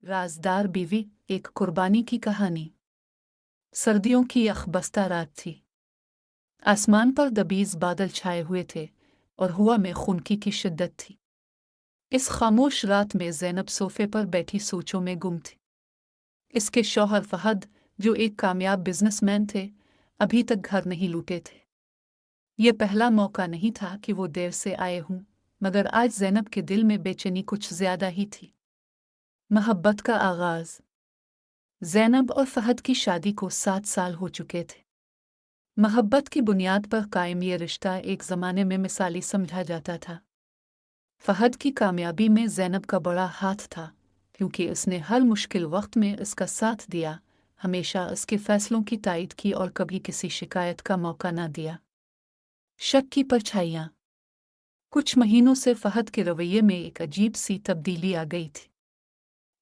राजदार बीवी, एक कुर्बानी की कहानी। सर्दियों की अखबस्ता रात थी। आसमान पर दबीज बादल छाए हुए थे और हवा में खुनकी की शिद्दत थी। इस खामोश रात में ज़ैनब सोफे पर बैठी सोचों में गुम थी। इसके शौहर फहद, जो एक कामयाब बिजनेसमैन थे, अभी तक घर नहीं लौटे थे। ये पहला मौका नहीं था कि वो देर से आए हों, मगर आज ज़ैनब के दिल में बेचैनी कुछ ज्यादा ही थी। मोहब्बत का आगाज। ज़ैनब और फहद की शादी को 7 साल हो चुके थे। मोहब्बत की बुनियाद पर कायम ये रिश्ता एक ज़माने में मिसाली समझा जाता था। फहद की कामयाबी में ज़ैनब का बड़ा हाथ था, क्योंकि उसने हर मुश्किल वक्त में उसका साथ दिया, हमेशा उसके फैसलों की तायद की और कभी किसी शिकायत का मौका न दिया। शक की परछाइयाँ। कुछ महीनों से फहद के रवैये में एक अजीब सी तब्दीली आ गई थी।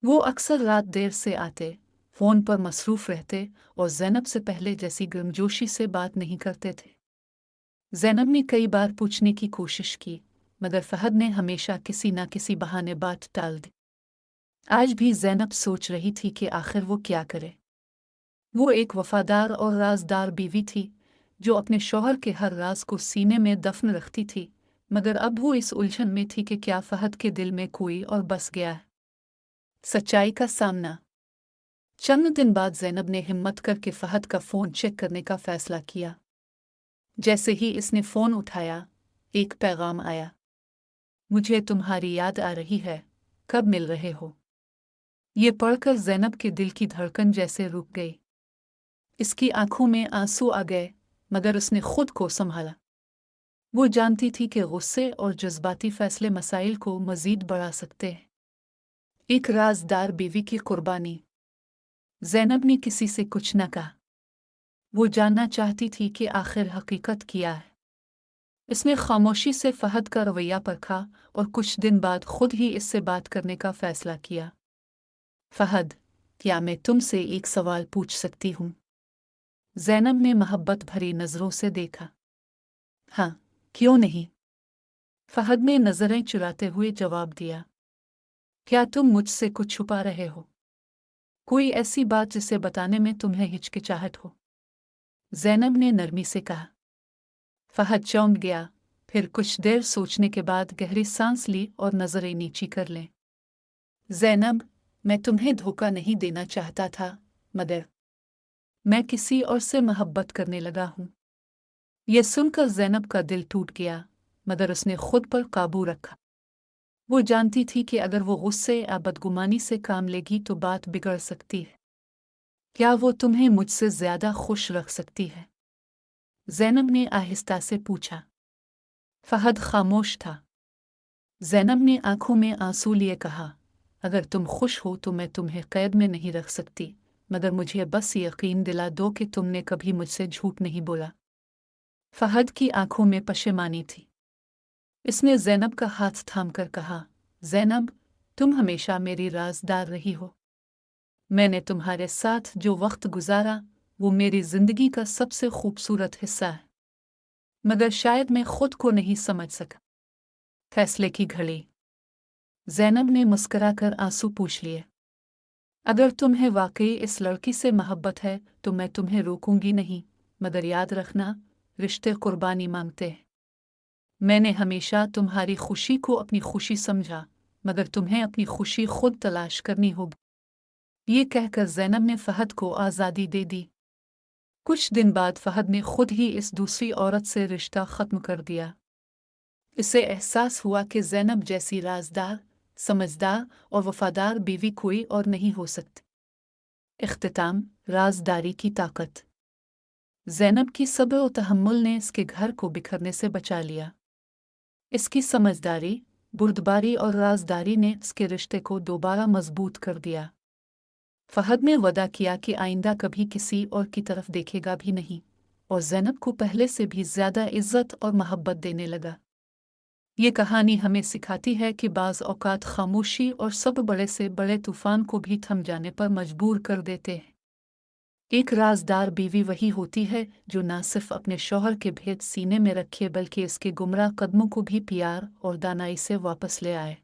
वो अक्सर रात देर से आते, फ़ोन पर मसरूफ़ रहते और ज़ैनब से पहले जैसी गर्मजोशी से बात नहीं करते थे। ज़ैनब ने कई बार पूछने की कोशिश की, मगर फहद ने हमेशा किसी न किसी बहाने बात टाल दी। आज भी ज़ैनब सोच रही थी कि आखिर वो क्या करे। वो एक वफादार और राजदार बीवी थी, जो अपने शौहर के हर राज को सीने में दफन रखती थी, मगर अब वो इस उलझन में थी कि क्या फहद के दिल में कोई और बस गया है। सच्चाई का सामना। चंद दिन बाद ज़ैनब ने हिम्मत करके फहद का फ़ोन चेक करने का फ़ैसला किया। जैसे ही इसने फ़ोन उठाया, एक पैगाम आया। मुझे तुम्हारी याद आ रही है, कब मिल रहे हो? ये पढ़कर ज़ैनब के दिल की धड़कन जैसे रुक गई। इसकी आंखों में आंसू आ गए, मगर उसने खुद को संभाला। वो जानती थी कि गुस्से और जज्बाती फ़ैसले मसाइल को मज़ीद बढ़ा सकते हैं। एक राजदार बीवी की कुर्बानी। ज़ैनब ने किसी से कुछ न कहा। वो जानना चाहती थी कि आखिर हकीकत क्या है। इसने खामोशी से फहद का रवैया परखा और कुछ दिन बाद खुद ही इससे बात करने का फैसला किया। फहद, क्या मैं तुमसे एक सवाल पूछ सकती हूँ? ज़ैनब ने मोहब्बत भरी नज़रों से देखा। हाँ, क्यों नहीं? फहद ने नज़रें चुराते हुए जवाब दिया। क्या तुम मुझसे कुछ छुपा रहे हो? कोई ऐसी बात जिसे बताने में तुम्हें हिचकिचाहट हो? ज़ैनब ने नरमी से कहा। फहद चौंक गया, फिर कुछ देर सोचने के बाद गहरी सांस ली और नज़रें नीची कर लें। ज़ैनब, मैं तुम्हें धोखा नहीं देना चाहता था, मगर मैं किसी और से मोहब्बत करने लगा हूँ। यह सुनकर ज़ैनब का दिल टूट गया, मगर उसने खुद पर काबू रखा। वो जानती थी कि अगर वो गुस्से या बदगुमानी से काम लेगी तो बात बिगड़ सकती है। क्या वो तुम्हें मुझसे ज़्यादा खुश रख सकती है? ज़ैनब ने आहिस्ता से पूछा। फहद खामोश था। ज़ैनब ने आंखों में आंसू लिए कहा, अगर तुम खुश हो तो मैं तुम्हें कैद में नहीं रख सकती, मगर मुझे बस यकीन दिला दो कि तुमने कभी मुझसे झूठ नहीं बोला। फहद की आंखों में पशेमानी थी। इसने ज़ैनब का हाथ थामकर कहा, ज़ैनब, तुम हमेशा मेरी राजदार रही हो। मैंने तुम्हारे साथ जो वक्त गुजारा, वो मेरी ज़िंदगी का सबसे खूबसूरत हिस्सा है, मगर शायद मैं खुद को नहीं समझ सका। फैसले की घड़ी। ज़ैनब ने मुस्कुराकर आंसू पूछ लिए। अगर तुम्हें वाकई इस लड़की से मोहब्बत है तो मैं तुम्हें रोकूंगी नहीं, मगर याद रखना, रिश्ते कुर्बानी मांगते हैं। मैंने हमेशा तुम्हारी खुशी को अपनी खुशी समझा, मगर तुम्हें अपनी खुशी खुद तलाश करनी होगी। ये कहकर ज़ैनब ने फहद को आज़ादी दे दी। कुछ दिन बाद फहद ने खुद ही इस दूसरी औरत से रिश्ता ख़त्म कर दिया। इसे एहसास हुआ कि ज़ैनब जैसी राजदार, समझदार और वफादार बीवी कोई और नहीं हो सकती। इख्तिताम। राजदारी की ताकत। ज़ैनब की सब्र और तहम्मुल ने इसके घर को बिखरने से बचा लिया। इसकी समझदारी, बुर्दबारी और राजदारी ने इसके रिश्ते को दोबारा मजबूत कर दिया। फहद ने वदा किया कि आइंदा कभी किसी और की तरफ देखेगा भी नहीं, और ज़ैनब को पहले से भी ज़्यादा इज्जत और मोहब्बत देने लगा। ये कहानी हमें सिखाती है कि बाज़ औक़ात खामोशी और सब्र बड़े से बड़े तूफ़ान को भी थम जाने पर मजबूर कर देते हैं। एक राजदार बीवी वही होती है जो न सिर्फ अपने शौहर के भेद सीने में रखे बल्कि इसके गुमराह कदमों को भी प्यार और दानाई से वापस ले आए।